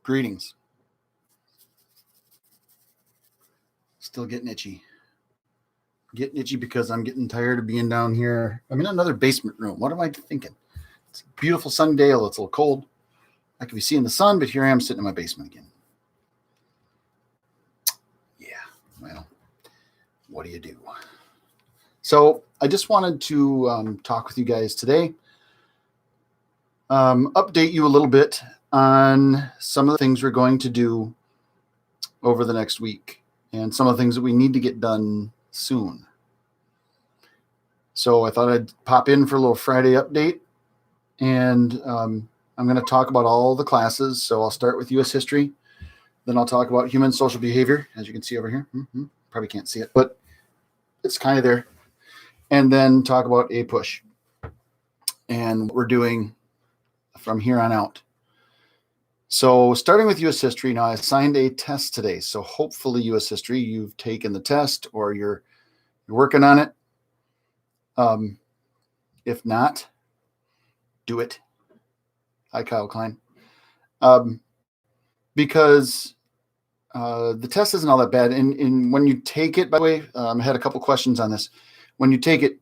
Greetings. Still getting itchy. Getting itchy because I'm getting tired of being down here. I'm in another basement room. What am I thinking? It's a beautiful sunny day, although it's a little cold. I could be seeing the sun, but here I am sitting in my basement again. Yeah, well, what do you do? So I just wanted to talk with you guys today. Update you a little bit on some of the things we're going to do over the next week and some of the things that we need to get done soon. So I thought I'd pop in for a little Friday update, and I'm going to talk about all the classes. So I'll start with U.S. history, then I'll talk about human social behavior, as you can see over here. Probably can't see it, but it's kind of there. And then talk about APUSH and what we're doing from here on out. So starting with U.S. history, now I assigned a test today. So hopefully U.S. history, you've taken the test or you're working on it. If not, do it. Hi, Kyle Klein. Because the test isn't all that bad. And when you take it, by the way, I had a couple questions on this. When you take it,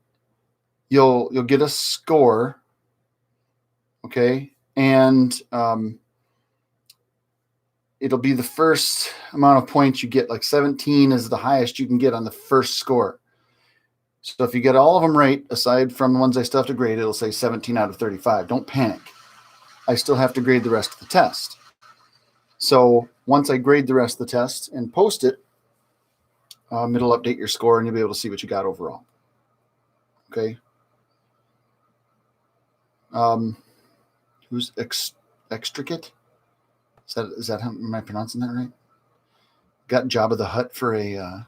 you'll get a score, okay? And it'll be the first amount of points you get. Like 17 is the highest you can get on the first score. So if you get all of them right, aside from the ones I still have to grade, it'll say 17 out of 35. Don't panic. I still have to grade the rest of the test. So once I grade the rest of the test and post it, it'll update your score and you'll be able to see what you got overall. Okay. Who's extricate? Is that how am I pronouncing that right? Got Jabba the Hutt for a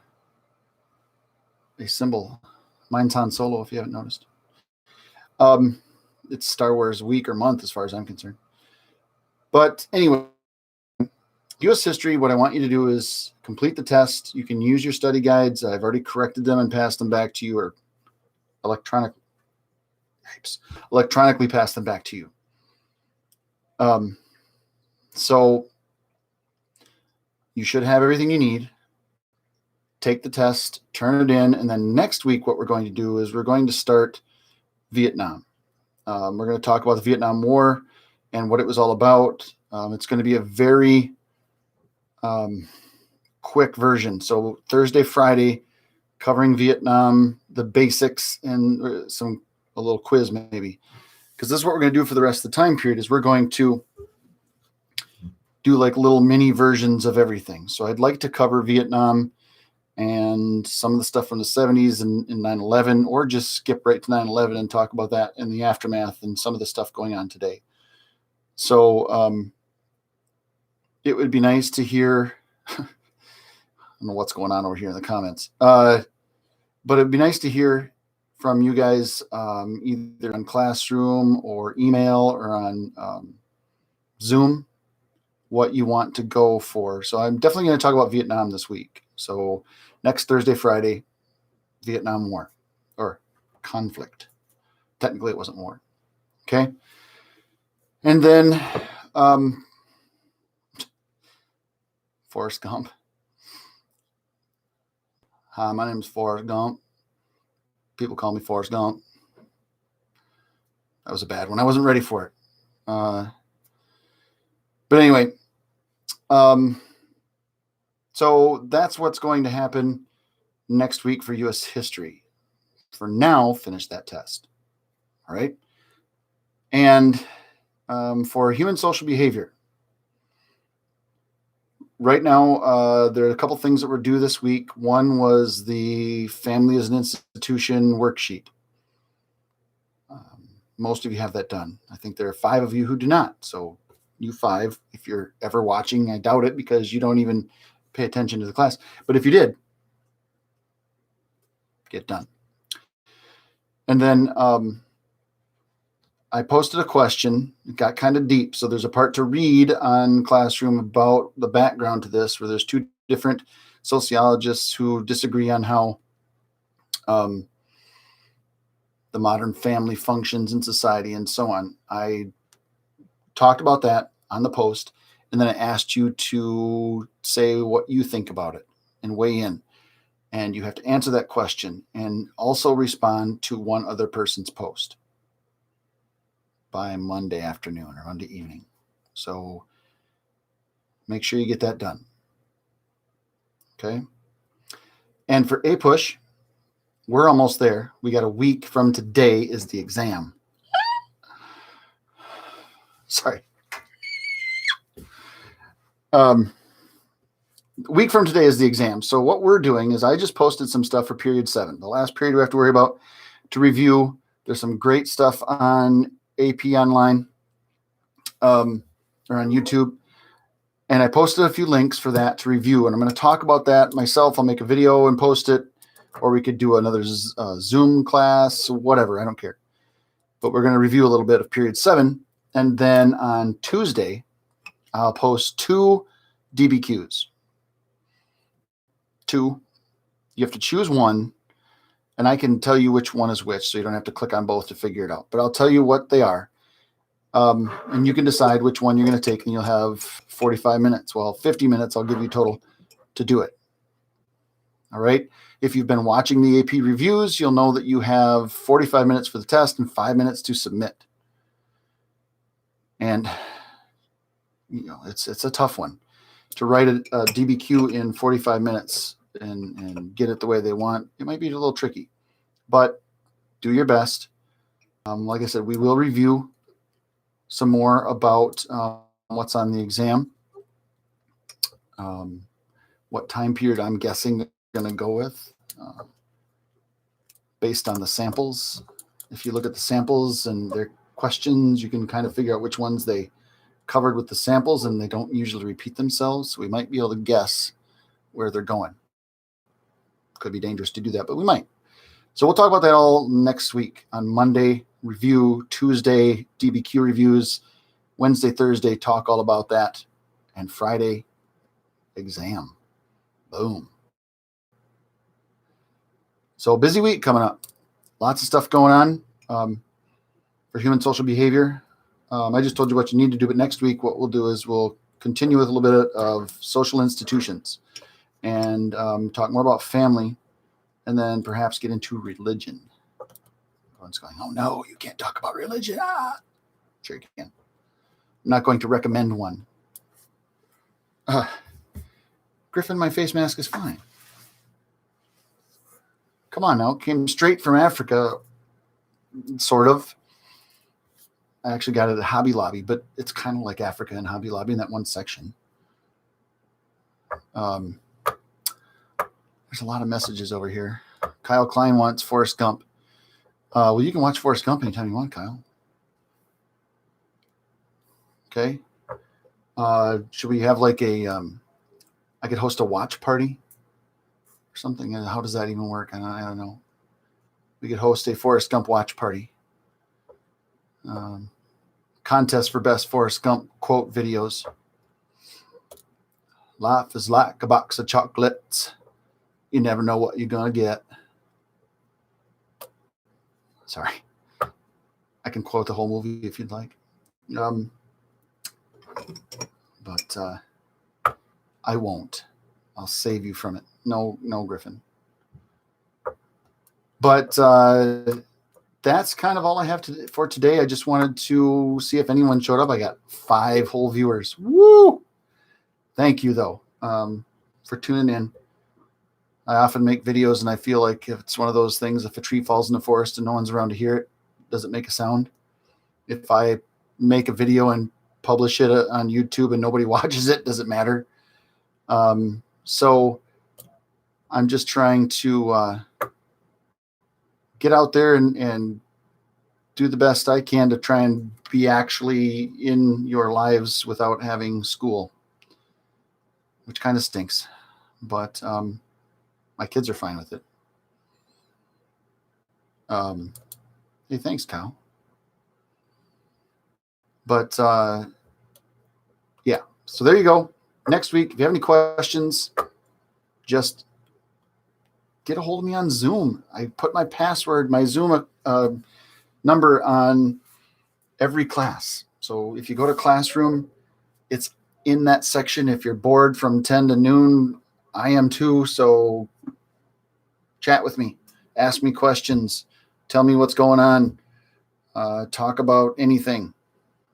symbol. Mine's Han Solo, if you haven't noticed. It's Star Wars week or month as far as I'm concerned. But anyway, U.S. history, what I want you to do is complete the test. You can use your study guides. I've already corrected them and passed them back to you, or electronically pass them back to you. So you should have everything you need. Take the test, turn it in, and then next week what we're going to do is we're going to start Vietnam. We're going to talk about the Vietnam War and what it was all about. It's going to be a very quick version. So Thursday, Friday, covering Vietnam, the basics, and a little quiz maybe. Because this is what we're going to do for the rest of the time period is we're going to do like little mini versions of everything. So I'd like to cover Vietnam and some of the stuff from the 70s and 9/11, or just skip right to 9/11 and talk about that in the aftermath and some of the stuff going on today. So it would be nice to hear, I don't know what's going on over here in the comments, but it'd be nice to hear from you guys either on Classroom or email or on Zoom what you want to go for. So I'm definitely going to talk about Vietnam this week. So next Thursday, Friday, Vietnam War or conflict. Technically, it wasn't war. Okay. And then Forrest Gump. Hi, my name is Forrest Gump. People call me Forrest Gump. That was a bad one. I wasn't ready for it. But anyway, so that's what's going to happen next week for U.S. history. For now, finish that test. All right. And for human social behavior, right now, there are a couple things that were due this week. One was the Family as an Institution worksheet. Most of you have that done. I think there are 5 of you who do not. So you 5, if you're ever watching, I doubt it because you don't even pay attention to the class. But if you did, get done. And then I posted a question. It got kind of deep. So there's a part to read on Classroom about the background to this, where there's 2 different sociologists who disagree on how the modern family functions in society and so on. I talked about that on the post, And then I asked you to say what you think about it and weigh in. And you have to answer that question and also respond to one other person's post by Monday afternoon or Monday evening. So make sure you get that done. Okay. And for APUSH, we're almost there. We got a week from today is the exam. Sorry. Week from today is the exam. So what we're doing is I just posted some stuff for period 7, the last period we have to worry about to review. There's some great stuff on AP Online or on YouTube. And I posted a few links for that to review. And I'm going to talk about that myself. I'll make a video and post it. Or we could do another Zoom class, whatever. I don't care. But we're going to review a little bit of period 7. And then on Tuesday, I'll post 2 DBQs. 2. You have to choose one. And I can tell you which one is which, so you don't have to click on both to figure it out. But I'll tell you what they are. And you can decide which one you're going to take, and you'll have 45 minutes. Well, 50 minutes I'll give you total to do it. All right. If you've been watching the AP reviews, you'll know that you have 45 minutes for the test and 5 minutes to submit. And you know, it's a tough one to write a DBQ in 45 minutes and get it the way they want. It might be a little tricky, but do your best. Like I said, we will review some more about what's on the exam, what time period I'm guessing they're going to go with based on the samples. If you look at the samples and their questions, you can kind of figure out which ones they covered with the samples, and they don't usually repeat themselves. So we might be able to guess where they're going. Could be dangerous to do that, but we might. So we'll talk about that all next week. On Monday, review. Tuesday, DBQ reviews. Wednesday, Thursday, talk all about that. And Friday, exam. Boom. So busy week coming up. Lots of stuff going on for human social behavior. I just told you what you need to do, but next week what we'll do is we'll continue with a little bit of social institutions and talk more about family, and then perhaps get into religion. Everyone's going, oh no, you can't talk about religion. Sure you can. I'm not going to recommend one. Griffin, my face mask is fine. Come on now, came straight from Africa, sort of. I actually got it at Hobby Lobby, but it's kind of like Africa and Hobby Lobby in that one section. There's a lot of messages over here. Kyle Klein wants Forrest Gump. Well, you can watch Forrest Gump anytime you want, Kyle. Okay. Should we have like a, I could host a watch party or something. How does that even work? I don't know. We could host a Forrest Gump watch party. Contest for best Forrest Gump quote videos. Life is like a box of chocolates. You never know what you're going to get. Sorry. I can quote the whole movie if you'd like. But I won't. I'll save you from it. No, Griffin. But that's kind of all I have for today. I just wanted to see if anyone showed up. I got 5 whole viewers. Woo! Thank you, though, for tuning in. I often make videos, and I feel like if it's one of those things, if a tree falls in the forest and no one's around to hear it, does it make a sound? If I make a video and publish it on YouTube and nobody watches it, does it matter? So I'm just trying to get out there and do the best I can to try and be actually in your lives without having school, which kind of stinks. But my kids are fine with it. Hey, thanks, Kyle. But yeah, so there you go. Next week, if you have any questions, just get a hold of me on Zoom. I put my password, my Zoom number on every class. So if you go to Classroom, it's in that section. If you're bored from 10 to noon, I am too. So chat with me, ask me questions, tell me what's going on, talk about anything.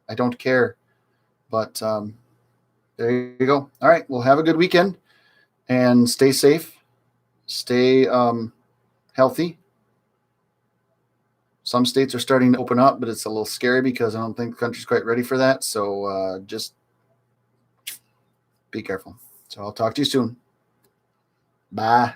I don't care. But there you go. All right. Well, have a good weekend and stay safe. Stay healthy. Some states are starting to open up, but it's a little scary because I don't think the country's quite ready for that. So just be careful. So I'll talk to you soon. Bye.